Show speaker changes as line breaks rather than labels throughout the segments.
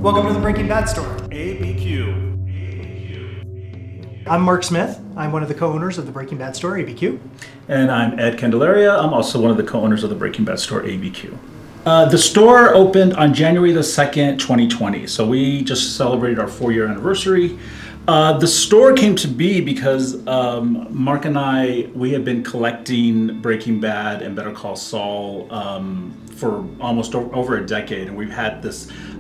Welcome to the Breaking Bad Store
ABQ.
I'm Mark Smith. I'm one of the co-owners of the Breaking Bad Store ABQ.
And I'm Ed Candelaria. I'm also one of the co-owners of the Breaking Bad Store ABQ. The store opened on January the 2nd, 2020. So we just celebrated our 4-year anniversary. The store came to be because Mark and we have been collecting Breaking Bad and Better Call Saul for almost over a decade. And we've had a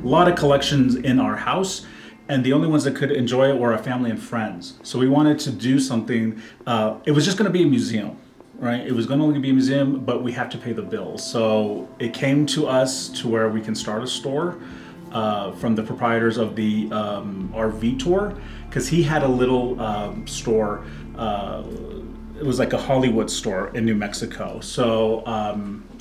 lot of collections in our house. And the only ones that could enjoy it were our family and friends. So we wanted to do something. It was just going to be a museum, right? It was going to only be a museum, but we have to pay the bills. So it came to us to where we can start a store from the proprietors of the RV tour, because he had a little store. It was like a Hollywood store in New Mexico. So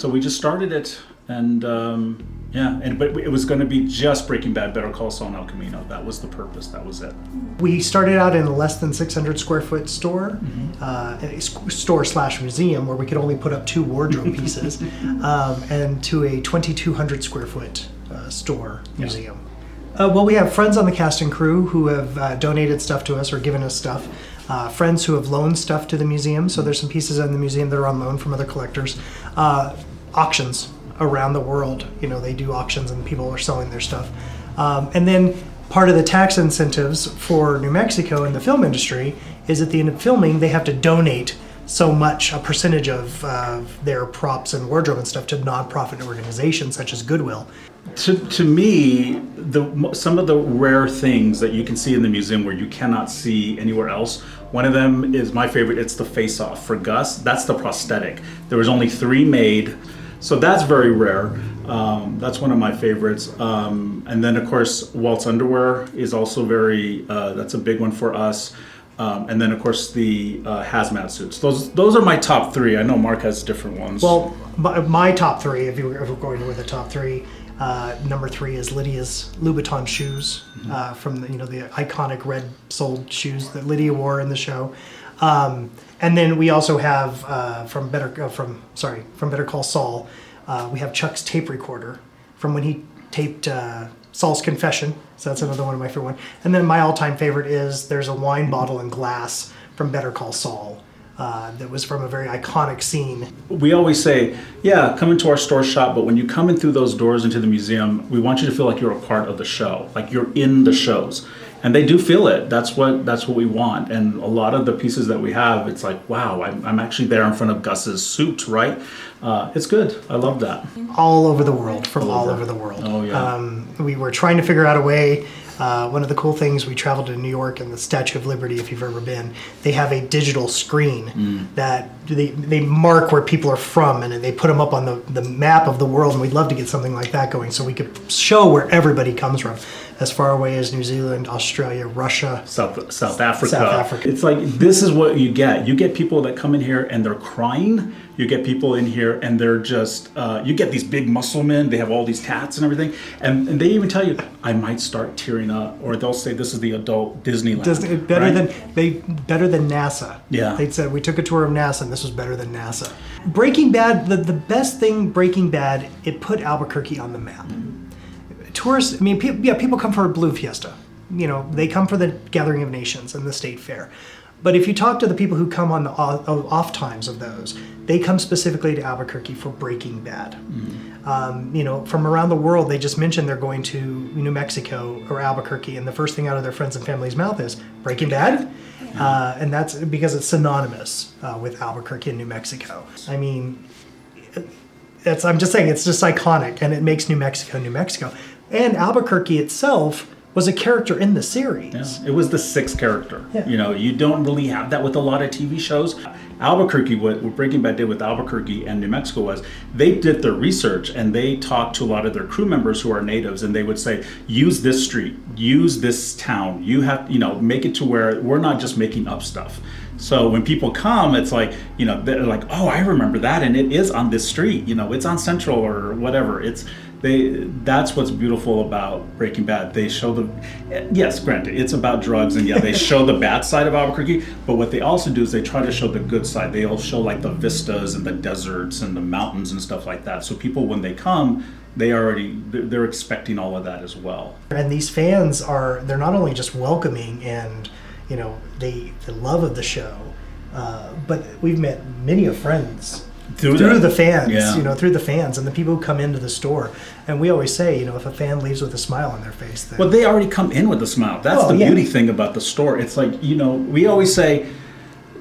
we just started it, and but it was going to be just Breaking Bad, Better Call Saul, and El Camino. That was the purpose. That was it.
We started out in a less than 600 square foot store, a store/museum where we could only put up 2 wardrobe pieces, and to a 2,200 square foot store museum. Well, we have friends on the cast and crew who have donated stuff to us or given us stuff. Friends who have loaned stuff to the museum. So there's some pieces in the museum that are on loan from other collectors. Auctions around the world. You know, they do auctions and people are selling their stuff. And then part of the tax incentives for New Mexico in the film industry is at the end of filming, they have to donate so much, a percentage of their props and wardrobe and stuff to nonprofit organizations such as Goodwill.
To me, some of the rare things that you can see in the museum where you cannot see anywhere else, one of them is my favorite. It's the face-off for Gus. That's the prosthetic. There was only 3 made, so that's very rare. That's one of my favorites. And then, of course, Walt's underwear is also that's a big one for us. And then, of course, the hazmat suits. Those are my top 3. I know Mark has different ones.
Well, my top 3, if we're going with the top 3, number 3 is Lydia's Louboutin shoes, from the iconic red-soled shoes that Lydia wore in the show. And then we also have from Better Call Saul, we have Chuck's tape recorder from when he taped Saul's Confession. So that's another one of my favorite ones. And then my all-time favorite is there's a wine bottle and glass from Better Call Saul. That was from a very iconic scene. We
always say, come into our store shop, but when you come in through those doors into the museum, we want you to feel like you're a part of the show, like you're in the shows. And they do feel it. That's what we want. And a lot of the pieces that we have, it's like, wow, I'm actually there in front of Gus's suit, right? It's good. I love that.
All over the world, all over the world.
Oh, yeah.
We were trying to figure out a way. One of the cool things, we traveled to New York, and the Statue of Liberty, if you've ever been, they have a digital screen that they mark where people are from, and they put them up on the map of the world, and we'd love to get something like that going so we could show where everybody comes from, as far away as New Zealand, Australia, Russia,
South Africa. It's like, this is what you get. You get people that come in here and they're crying. You get people in here and they're just, you get these big muscle men, they have all these tats and everything, and they even tell you, I might start tearing up, or they'll say this is the adult Disneyland.
Better than NASA.
Yeah.
They said, we took a tour of NASA and this was better than NASA. Breaking Bad, the best thing Breaking Bad, it put Albuquerque on the map. Tourists, people come for a Blue Fiesta. They come for the Gathering of Nations and the State Fair. But if you talk to the people who come on the off times of those, they come specifically to Albuquerque for Breaking Bad. From around the world, they just mentioned they're going to New Mexico or Albuquerque, and the first thing out of their friends and family's mouth is Breaking Bad, and that's because it's synonymous with Albuquerque and New Mexico. I mean, I'm just saying, it's just iconic, and it makes New Mexico, New Mexico. And Albuquerque itself was a character in the series.
Yeah. It was the 6th character.
Yeah.
You don't really have that with a lot of TV shows. Albuquerque, what Breaking Bad did with Albuquerque and New Mexico was they did their research and they talked to a lot of their crew members who are natives, and they would say, use this street, use this town. You have, make it to where we're not just making up stuff. So when people come, it's like, they're like, oh, I remember that, and it is on this street. It's on Central or whatever. That's what's beautiful about Breaking Bad. They show yes, granted, it's about drugs, and yeah, they show the bad side of Albuquerque, but what they also do is they try to show the good side. They'll show like the vistas and the deserts and the mountains and stuff like that. So people, when they come, they're expecting all of that as well.
And these fans they're not only just welcoming and, the love of the show, but we've met many of friends through the fans, through the fans and the people who come into the store. And we always say, if a fan leaves with a smile on their face, then...
Well, they already come in with a smile. That's the beauty thing about the store. It's like, we always say,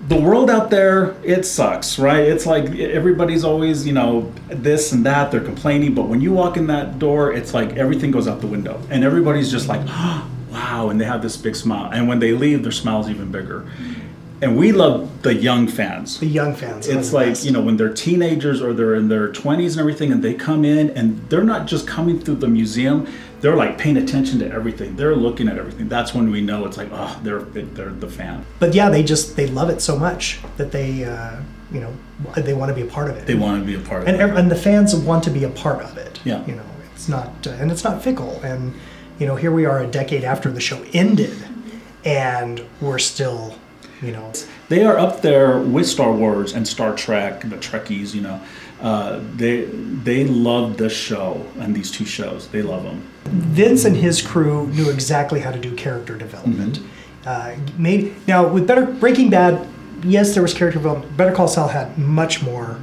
the world out there, it sucks, right? It's like everybody's always, this and that, they're complaining. But when you walk in that door, it's like everything goes out the window. And everybody's just like, oh, wow, and they have this big smile. And when they leave, their smile's even bigger. And we love the young fans.
The young fans.
It's like, when they're teenagers or they're in their 20s and everything, and they come in and they're not just coming through the museum, they're like paying attention to everything. They're looking at everything. That's when we know it's like, oh, they're the fan.
But yeah, they love it so much that they want to be a part of it.
They want to be a part of it.
And the fans want to be a part of it.
Yeah.
It's not, and it's not fickle. And, here we are a decade after the show ended, and we're still,
They are up there with Star Wars and Star Trek, the Trekkies, they love the show and these two shows. They love them.
Vince and his crew knew exactly how to do character development.
Mm-hmm.
Now with Breaking Bad, yes, there was character development. Better Call Saul had much more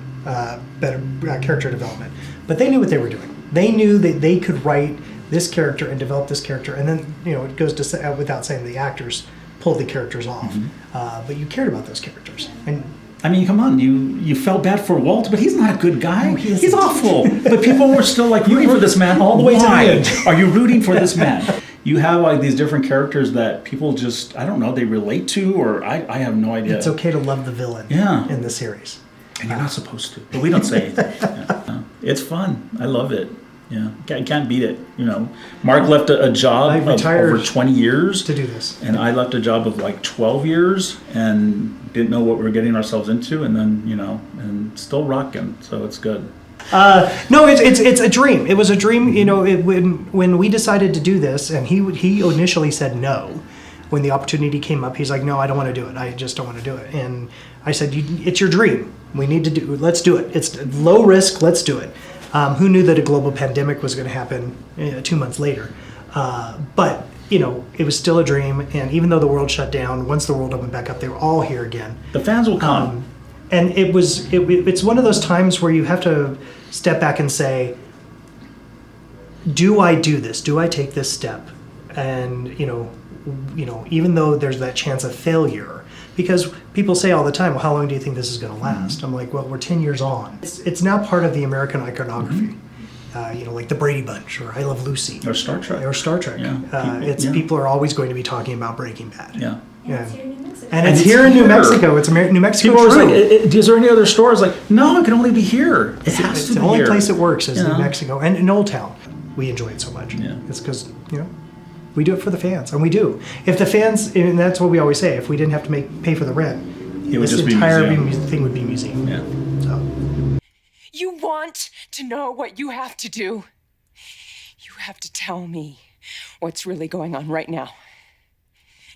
better character development, but they knew what they were doing. They knew that they could write this character and develop this character, and then it goes to say, without saying, the actors pulled the characters off, but you cared about those characters. And
I mean, come on, you felt bad for Walt, but he's not a good guy. No, he's awful. But people were still like rooting for this man all the way to the end. Are you rooting for this man? You have like these different characters that people just, I don't know, they relate to, or I have no idea.
It's okay to love the villain in the series.
And you're not supposed to, but we don't say anything. It's fun. I love it. Yeah, can't beat it. Mark left a job of over 20 years
to do this,
and I left a job of like 12 years and didn't know what we were getting ourselves into, and then and still rocking. So it's good.
No, it's a dream. It was a dream. When we decided to do this, and he initially said no. When the opportunity came up, he's like, no, I don't want to do it. I just don't want to do it. And I said, it's your dream. We need to let's do it. It's low risk. Let's do it. Who knew that a global pandemic was going to happen 2 months later? But, it was still a dream. And even though the world shut down, once the world opened back up, they were all here again.
The fans will come.
And it's one of those times where you have to step back and say, do I do this? Do I take this step? And, even though there's that chance of failure, because people say all the time, well, how long do you think this is going to last? Mm-hmm. I'm like, well, we're 10 years on. It's now part of the American iconography. Mm-hmm. Like the Brady Bunch, or I Love Lucy.
Or Star Trek.
Yeah. People are always going to be talking about Breaking Bad.
Yeah.
And it's here in New Mexico. It's New Mexico.
People are like, is there any other store? It's like, no, it can only be here. It has to be here.
It's the only place it works is New Mexico. And in Old Town, we enjoy it so much.
Yeah.
It's because, we do it for the fans, and we do. If the fans, and that's what we always say, if we didn't have to pay for the rent, this entire thing would be museum.
Yeah.
So.
You want to know what you have to do? You have to tell me what's really going on right now.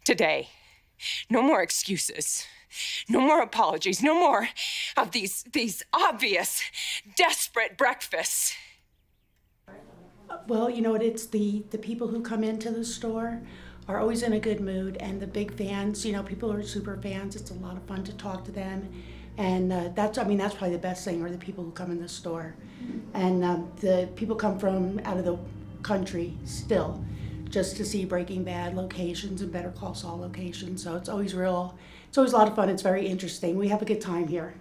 Today. No more excuses. No more apologies. No more of these obvious, desperate breakfasts.
Well, it's the people who come into the store are always in a good mood, and the big fans, people who are super fans, it's a lot of fun to talk to them. And that's probably the best thing, are the people who come in the store. And the people come from out of the country still, just to see Breaking Bad locations and Better Call Saul locations. So it's always a lot of fun. It's very interesting. We have a good time here.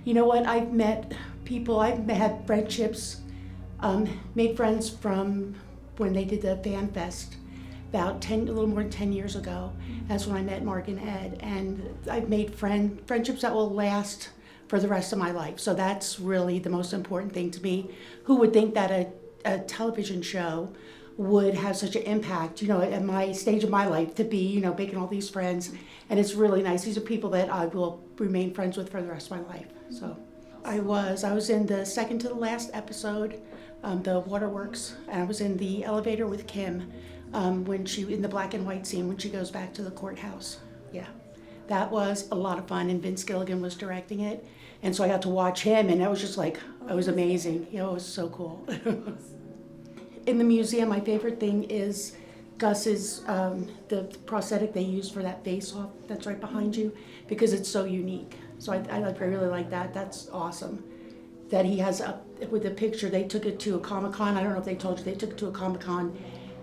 You know what? I've met people, I've had friendships, made friends from when they did the Fan Fest about a little more than 10 years ago. That's when I met Mark and Ed, and I've made friendships that will last for the rest of my life. So that's really the most important thing to me. Who would think that a television show would have such an impact, at my stage of my life, to be, making all these friends. And it's really nice. These are people that I will remain friends with for the rest of my life. So I was in the second to the last episode, the waterworks, and I was in the elevator with Kim when she, in the black and white scene when she goes back to the courthouse. Yeah, that was a lot of fun, and Vince Gilligan was directing it, and so I got to watch him, and that was just like, it was amazing. You know, it was so cool. In the museum, my favorite thing is Gus's, the prosthetic they used for that face-off that's right behind you, because it's so unique. So I really like that. That's awesome. That he has up with the picture. They took it to a Comic-Con. I don't know if they told you. They took it to a Comic-Con,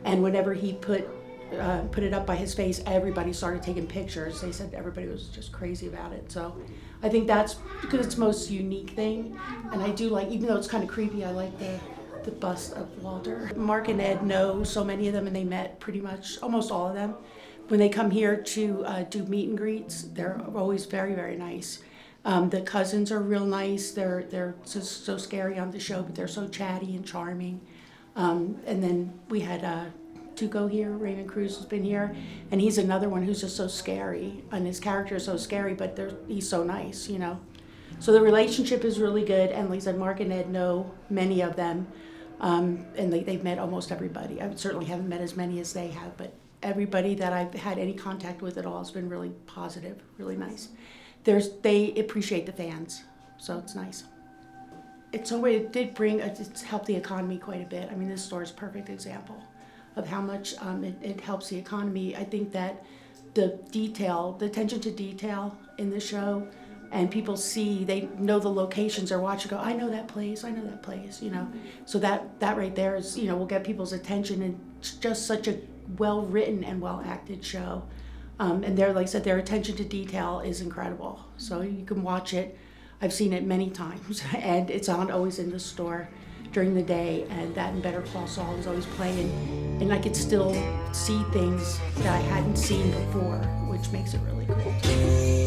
and whenever he put it up by his face, everybody started taking pictures. They said everybody was just crazy about it. So I think that's because it's the most unique thing. And I do like, even though it's kind of creepy, I like the bust of Walter. Mark and Ed know so many of them, and they met pretty much almost all of them. When they come here to do meet and greets, they're always very, very nice. The cousins are real nice. They're so scary on the show, but they're so chatty and charming. And then we had Tuco here, Raymond Cruz has been here, and he's another one who's just so scary, and his character is so scary, but he's so nice, you know. So the relationship is really good, and like I said, Mark and Ed know many of them, and they've met almost everybody. I certainly haven't met as many as they have, but everybody that I've had any contact with at all has been really positive, really nice. They appreciate the fans, so it's nice. It's it did bring, it's helped the economy quite a bit. I mean, this store is a perfect example of how much it helps the economy. I think that the attention to detail in the show, and people they know the locations, they're watching, go, I know that place, you know. So that right there is, you know, will get people's attention, and it's just such a well-written and well-acted show. And like I said, their attention to detail is incredible. So you can watch it. I've seen it many times, and it's on always in the store during the day, and that and Better Call Saul is always playing, and I could still see things that I hadn't seen before, which makes it really cool.